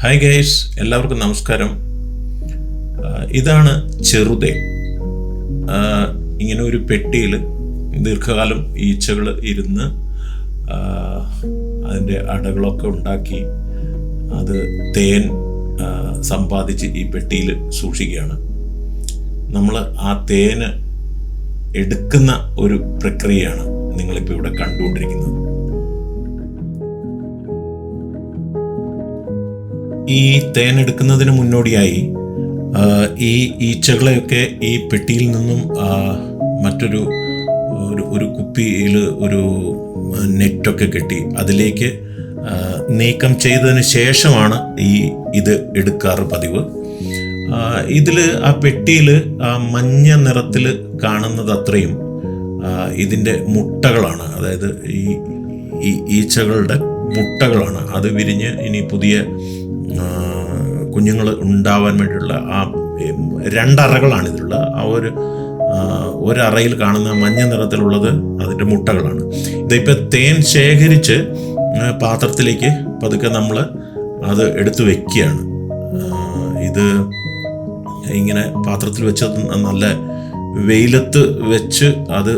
Hi guys, എല്ലാവർക്കും നമസ്കാരം. ഇതാണ് ചെറുതേൻ. ഇങ്ങനെ ഒരു പെട്ടിയിൽ ദീർഘകാലം ഈച്ചകൾ ഇരുന്ന് അതിൻ്റെ അടകളൊക്കെ ഉണ്ടാക്കി അത് തേൻ സമ്പാദിച്ച് ഈ പെട്ടിയിൽ സൂക്ഷിക്കുകയാണ്. നമ്മൾ ആ തേന് എടുക്കുന്ന ഒരു പ്രക്രിയയാണ് നിങ്ങളിപ്പോൾ ഇവിടെ കണ്ടുകൊണ്ടിരിക്കുന്നത്. ഈ തേൻ എടുക്കുന്നതിന് മുന്നോടിയായി ഈ ഈച്ചകളെയൊക്കെ ഈ പെട്ടിയിൽ നിന്നും മറ്റൊരു ഒരു കുപ്പിയിൽ ഒരു നെറ്റൊക്കെ കെട്ടി അതിലേക്ക് നീക്കം ചെയ്തതിന് ശേഷമാണ് ഇത് എടുക്കാറ് പതിവ്. ഇതിൽ ആ പെട്ടിയിൽ മഞ്ഞ നിറത്തിൽ കാണുന്നത് അത്രയും ഇതിൻ്റെ മുട്ടകളാണ്. അതായത് ഈ ഈച്ചകളുടെ മുട്ടകളാണ്. അത് വിരിഞ്ഞ് ഇനി പുതിയ കുഞ്ഞുങ്ങൾ ഉണ്ടാവാൻ വേണ്ടിയുള്ള ആ രണ്ടറകളാണ് ഇതിലുള്ള. ആ ഒരറയിൽ കാണുന്ന മഞ്ഞ നിറത്തിലുള്ളത് അതിൻ്റെ മുട്ടകളാണ്. ഇതിപ്പോൾ തേൻ ശേഖരിച്ച് പാത്രത്തിലേക്ക് പതുക്കെ നമ്മൾ അത് എടുത്തു വെക്കുകയാണ്. ഇത് ഇങ്ങനെ പാത്രത്തിൽ വെച്ച് നല്ല വെയിലത്ത് വെച്ച് അത്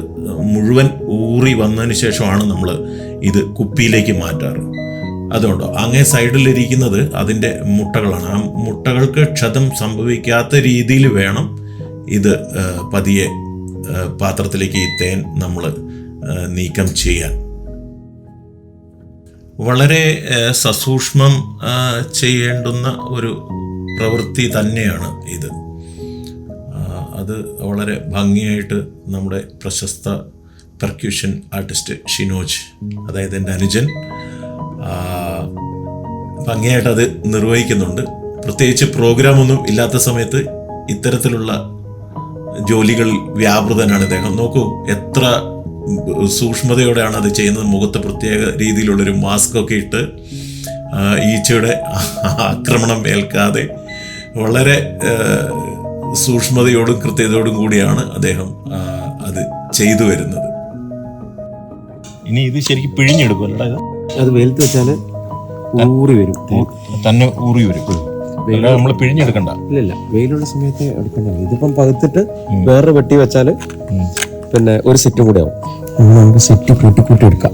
മുഴുവൻ ഊറി വന്നതിന് ശേഷമാണ് നമ്മൾ ഇത് കുപ്പിയിലേക്ക് മാറ്റാറ്. അതുകൊണ്ടോ അങ്ങേ സൈഡിലിരിക്കുന്നത് അതിൻ്റെ മുട്ടകളാണ്. ആ മുട്ടകൾക്ക് ക്ഷതം സംഭവിക്കാത്ത രീതിയിൽ വേണം ഇത് പതിയെ പാത്രത്തിലേക്ക് ഈ തേൻ നമ്മൾ നീക്കം ചെയ്യാൻ. വളരെ സസൂക്ഷ്മം ചെയ്യേണ്ടുന്ന ഒരു പ്രവൃത്തി തന്നെയാണ് ഇത്. അത് വളരെ ഭംഗിയായിട്ട് നമ്മുടെ പ്രശസ്ത പെർക്യൂഷൻ ആർട്ടിസ്റ്റ് ഷിനോജ്, അതായത് എൻ്റെ അനുജൻ, ഭംഗിയായിട്ട് അത് നിർവഹിക്കുന്നുണ്ട്. പ്രത്യേകിച്ച് പ്രോഗ്രാമൊന്നും ഇല്ലാത്ത സമയത്ത് ഇത്തരത്തിലുള്ള ജോലികളിൽ വ്യാപൃതനാണ് അദ്ദേഹം. നോക്കൂ എത്ര സൂക്ഷ്മതയോടെയാണ് അത് ചെയ്യുന്നത്. മുഖത്ത് പ്രത്യേക രീതിയിലുള്ളൊരു മാസ്ക് ഒക്കെ ഇട്ട് ഈച്ചയുടെ ആക്രമണം ഏൽക്കാതെ വളരെ സൂക്ഷ്മതയോടും കൃത്യതയോടും കൂടിയാണ് അദ്ദേഹം അത് ചെയ്തു വരുന്നത്. ഇനി ഇത് ശരിക്കും പിഴിഞ്ഞെടുക്കുമല്ലോ. അത് വെയിലത്ത് വെച്ചാൽ ഊറി വരും, തന്നെ ഊറി വരും. നമ്മൾ പിഴിഞ്ഞെടുക്കണ്ട. ഇല്ല, വെയിലുള്ള സമയത്ത് എടുക്കണ്ട. ഇതിപ്പം പകുത്തിട്ട് വേറെ വെട്ടി വെച്ചാൽ പിന്നെ ഒരു സെറ്റ് കൂടെ ആവും. നമുക്ക് സെറ്റ് കൂട്ടി എടുക്കാം.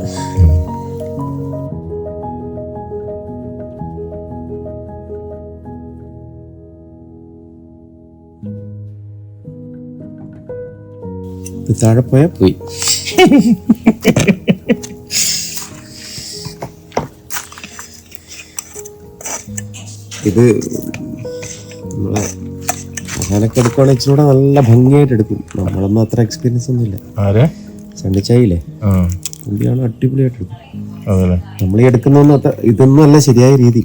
താഴെ പോയാൽ പോയി. ഇത് നമ്മളെ അവനൊക്കെ എടുക്കുവാണെങ്കിൽ ഇച്ചിരൂടെ നല്ല ഭംഗിയായിട്ട് എടുക്കും. നമ്മളൊന്നും അത്ര എക്സ്പീരിയൻസ് ഒന്നുമില്ല. ചണ്ടിച്ചായില്ലേ, പുള്ളിയാണ് അടിപൊളിയായിട്ട് എടുക്കും. നമ്മൾ ഈ എടുക്കുന്നൊന്നും അത്ര ഇതൊന്നും അല്ല ശരിയായ രീതി.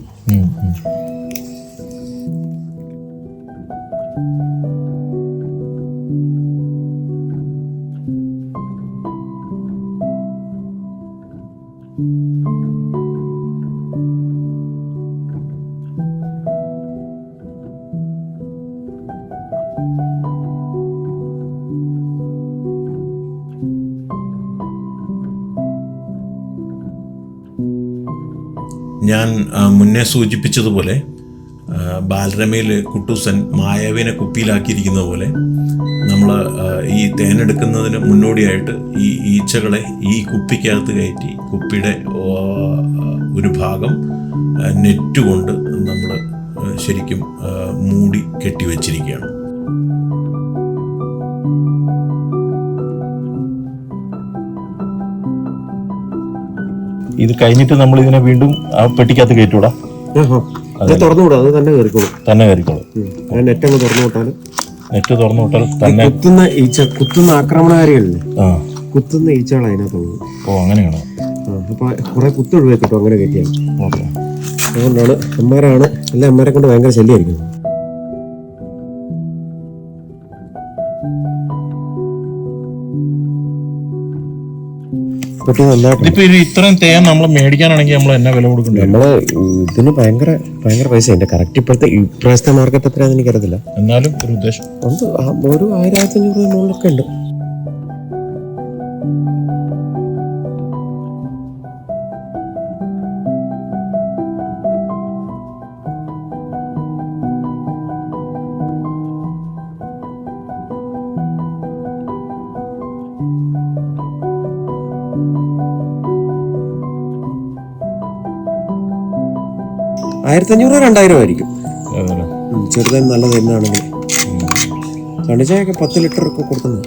ഞാൻ മുന്നേ സൂചിപ്പിച്ചതുപോലെ ബാലരമയിൽ കുട്ടൂസൻ മായാവിനെ കുപ്പിയിലാക്കിയിരിക്കുന്നത് പോലെ നമ്മൾ ഈ തേനെടുക്കുന്നതിന് മുന്നോടിയായിട്ട് ഈ ഈച്ചകളെ ഈ കുപ്പിക്കകത്ത് കയറ്റി കുപ്പിയുടെ ഒരു ഭാഗം നെറ്റ് കൊണ്ട് നമ്മൾ ശരിക്കും മൂടി കെട്ടിവെച്ചിരിക്കുകയാണ്. ഇത് കഴിഞ്ഞിട്ട് നമ്മൾ ഇതിനെ വീണ്ടും ആ പെട്ടിക്കകത്ത് കയറ്റൂടാ. തുറന്നുകൂടാ, അത് തന്നെ കയറിക്കോളും. നെറ്റ് അങ്ങ് തുറന്നു വിട്ടാൽ തന്നെ കുത്തുന്ന ഈച്ച, കുത്തുന്ന ആക്രമണകാരികളില്ലേ, കുത്തുന്ന ഈച്ചകൾ അതിനകത്തുള്ളത്. ഓ, അങ്ങനെയാണോ? അപ്പൊ കുറെ കുത്തൊഴിവായി കിട്ടും അങ്ങനെ കയറ്റിയാൽ. അതുകൊണ്ടാണ് എല്ലാ അമ്മമാരെ കൊണ്ട് ഭയങ്കര ശല്യമായിരിക്കും. ഇത്രയും തേൻ നമ്മൾ മേടിക്കാനാണെങ്കിൽ നമ്മൾ എന്നാ വില കൊടുക്കണ്ടേ? നമ്മള് ഇതിന് ഭയങ്കര പൈസ. എന്റെ കറക്റ്റ് ഇപ്രാവശ്യത്തെ മാർക്കറ്റ് എത്രയാണെന്ന് എനിക്കറിയത്തില്ല. എന്നാലും ഒരു ഉദ്ദേശം ഒരു 1500 മുകളിലൊക്കെ ഉണ്ട്. 1500 2000 ആയിരിക്കും. ചെറുതായി നല്ല തന്നെയാണെങ്കിൽ ചണ്ടിച്ചായൊക്കെ 10 ലിറ്റർ ഒക്കെ കൊടുക്കുന്നത്.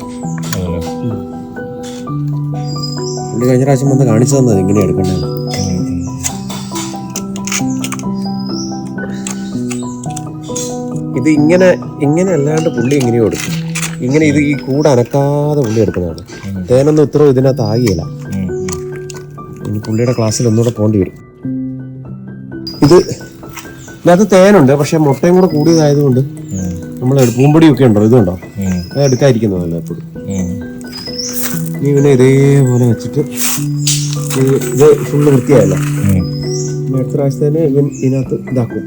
പുള്ളി കഴിഞ്ഞ പ്രാവശ്യം വന്ന് കാണിച്ചു തന്നത് ഇങ്ങനെ എടുക്കണ്ടത്. ഇത് ഇങ്ങനെ അല്ലാണ്ട് പുള്ളി എങ്ങനെയോ എടുക്കും. ഇങ്ങനെ ഇത് ഈ കൂട് അനക്കാതെ പുള്ളി എടുക്കുന്നതാണ്. തേനൊന്നും ഇത്രയും ഇതിനകത്ത് ആകിയല്ല. ഇനി പുള്ളിയുടെ ക്ലാസ്സിൽ ഒന്നുകൂടെ പോകേണ്ടി വരും. ഇതിനകത്ത് തേനുണ്ട്, പക്ഷെ മുട്ടയും കൂടെ കൂടിയതായതുകൊണ്ട് നമ്മൾ പൂമ്പൊടിയൊക്കെ ഉണ്ടോ, ഇതുണ്ടോ, അത് എടുക്കാതിരിക്കുന്നതല്ല എപ്പോഴും. ഇനി ഇവനെ ഇതേപോലെ വെച്ചിട്ട് ഇത് ഫുള്ള് വൃത്തിയായല്ലോ. അടുത്ത പ്രാവശ്യത്തേന് ഇവൻ ഇതിനകത്ത് ഇതാക്കും.